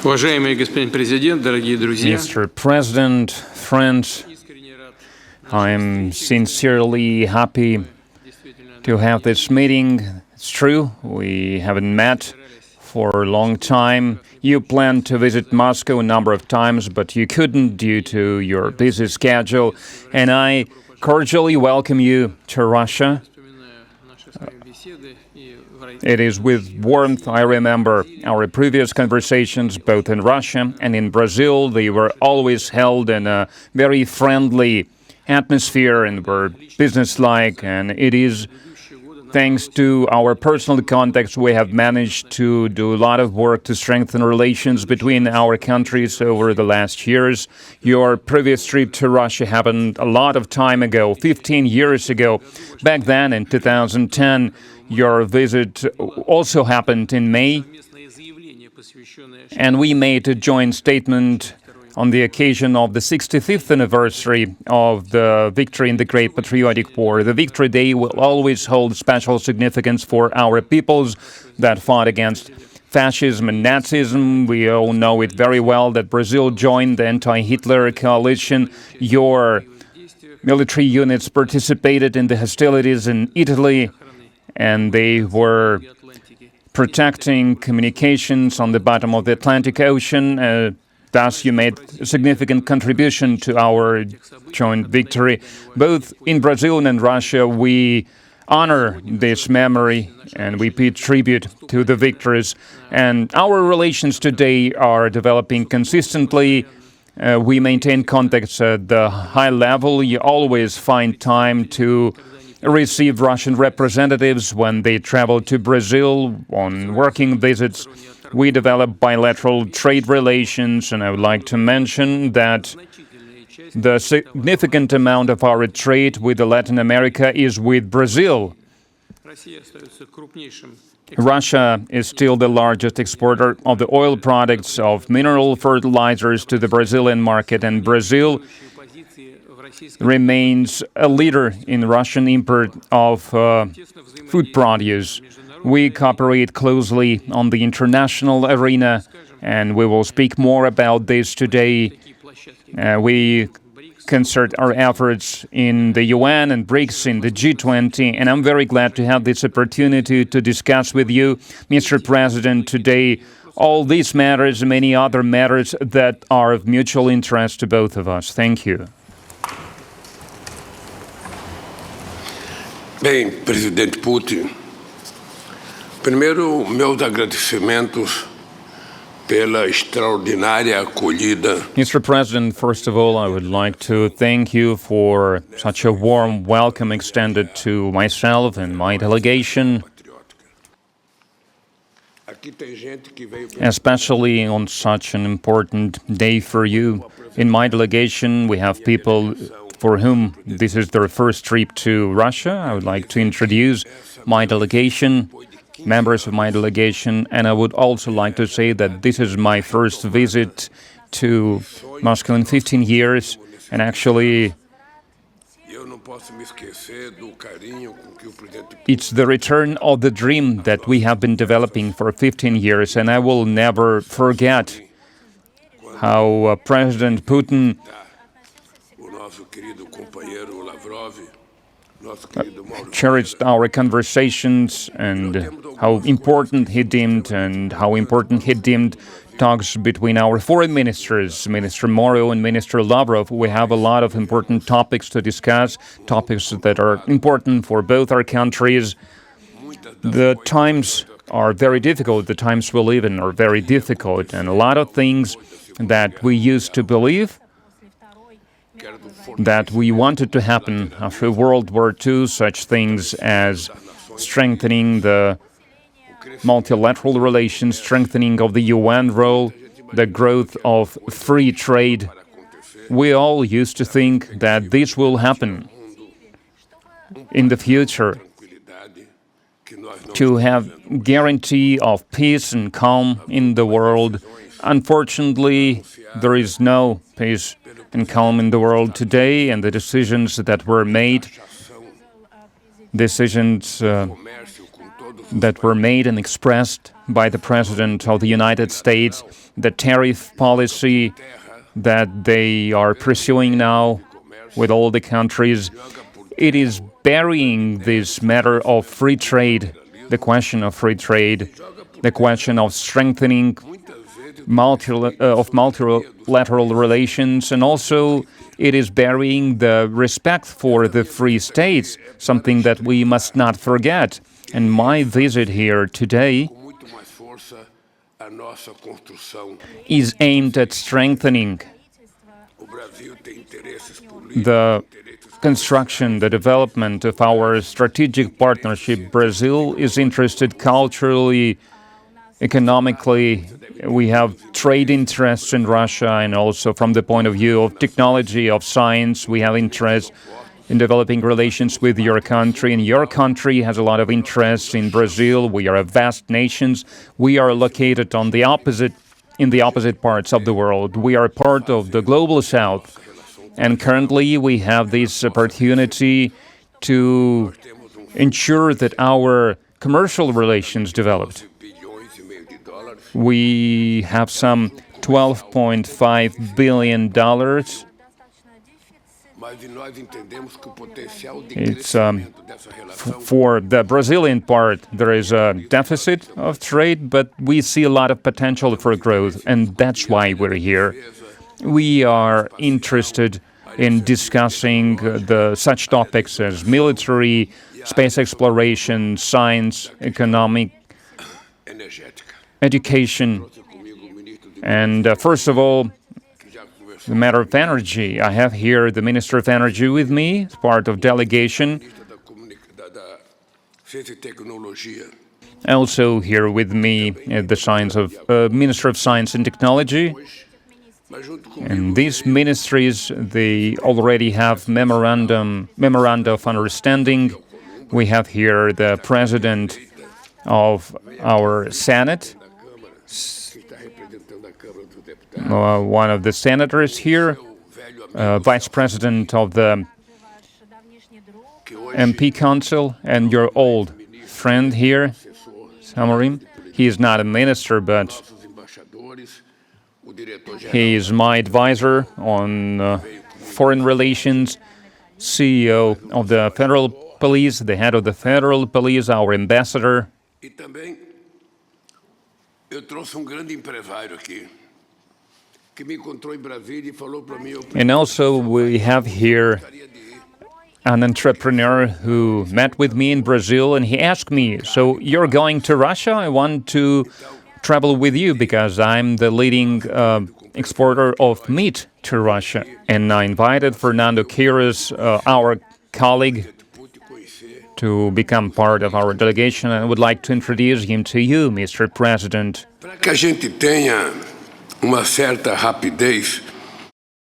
Уважаемый господин президент, дорогие друзья, Mr. President, friends, I'm sincerely happy to have this meeting. It's true, we haven't met for a long time. You planned to visit Moscow a number of times, but you couldn't due to your busy schedule. And I cordially welcome you to Russia. It is with warmth I remember our previous conversations, both in Russia and in Brazil. They were always held in a very friendly atmosphere and were businesslike, and it is thanks to our personal contacts we have managed to do a lot of work to strengthen relations between our countries over the last years. Your previous trip to Russia happened a lot of time ago, 15 years ago. Back then, in 2010, your visit also happened in May, and we made a joint statement on the occasion of the 65th anniversary of the victory in the Great Patriotic War. The Victory Day will always hold special significance for our peoples that fought against fascism and Nazism. We all know it very well that Brazil joined the anti-Hitler coalition. Your military units participated in the hostilities in Italy, and they were protecting communications on the bottom of the Atlantic Ocean. Thus, you made a significant contribution to our joint victory. Both in Brazil and in Russia, we honor this memory and we pay tribute to the victories. And our relations today are developing consistently. We maintain contacts at the high level. You always find time to receive Russian representatives when they travel to Brazil on working visits. We develop bilateral trade relations, and I would like to mention that the significant amount of our trade with Latin America is with Brazil. Russia is still the largest exporter of the oil products, of mineral fertilizers to the Brazilian market, and Brazil remains a leader in Russian import of food produce. We cooperate closely on the international arena, and we will speak more about this today. We concert our efforts in the UN and BRICS, in the G20, and I'm very glad to have this opportunity to discuss with you, Mr. President, today all these matters and many other matters that are of mutual interest to both of us. Thank you. Bem, Presidente Putin, primeiro, meus agradecimentos pela extraordinária acolhida. Mr. President, first of all, I would like to thank you for such a warm welcome extended to myself and my delegation, especially on such an important day for you. In my delegation, we have people for whom this is their first trip to Russia. I would like to introduce my delegation, members of my delegation, and I would also like to say that this is my first visit to Moscow in 15 years, and actually it's the return of the dream that we have been developing for 15 years, and I will never forget how President Putin cherished our conversations and how important he deemed talks between our foreign ministers, Minister Moro and Minister Lavrov. We have a lot of important topics to discuss, topics that are important for both our countries. The times are very difficult. The times we live in are very difficult, and a lot of things that we used to believe that we wanted to happen after World War II, such things as strengthening the multilateral relations, strengthening of the UN role, the growth of free trade. We all used to think that this will happen in the future, to have guarantee of peace and calm in the world. Unfortunately, there is no peace and calm in the world today, and the decisions that were made, decisions that were made and expressed by the President of the United States, the tariff policy that they are pursuing now with all the countries. It is burying this matter of free trade, the question of free trade, the question of strengthening multilateral relations, and also it is burying the respect for the free states, something that we must not forget. And my visit here today is aimed at strengthening the construction, the development of our strategic partnership. Brazil is interested culturally, economically. We have trade interests in Russia, and also from the point of view of technology, of science, we have interest in developing relations with your country, and your country has a lot of interest in Brazil. We are a vast nation. We are located in the opposite parts of the world. We are part of the global south, and currently we have this opportunity to ensure that our commercial relations developed. We have some $12.5 billion. It's for the Brazilian part, there is a deficit of trade, but we see a lot of potential for growth, and that's why we're here. We are interested in discussing such topics as military, space exploration, science, economic, education, and first of all, the matter of energy. I have here the Minister of Energy with me, as part of delegation. Also here with me, the Minister of Science and Technology. And these ministries, they already have memoranda of understanding. We have here the President of our Senate, one of the senators here, Vice President of the MP Council, and your old friend here, Samarim. He is not a minister, but he is my advisor on foreign relations, CEO of the Federal Police, the head of the Federal Police, our ambassador. And also we have here an entrepreneur who met with me in Brazil, and he asked me, so you're going to Russia? I want to travel with you because I'm the leading exporter of meat to Russia. And I invited Fernando Quiros, our colleague, to become part of our delegation. I would like to introduce him to you, Mr. President. Para que a gente tenha uma certa rapidez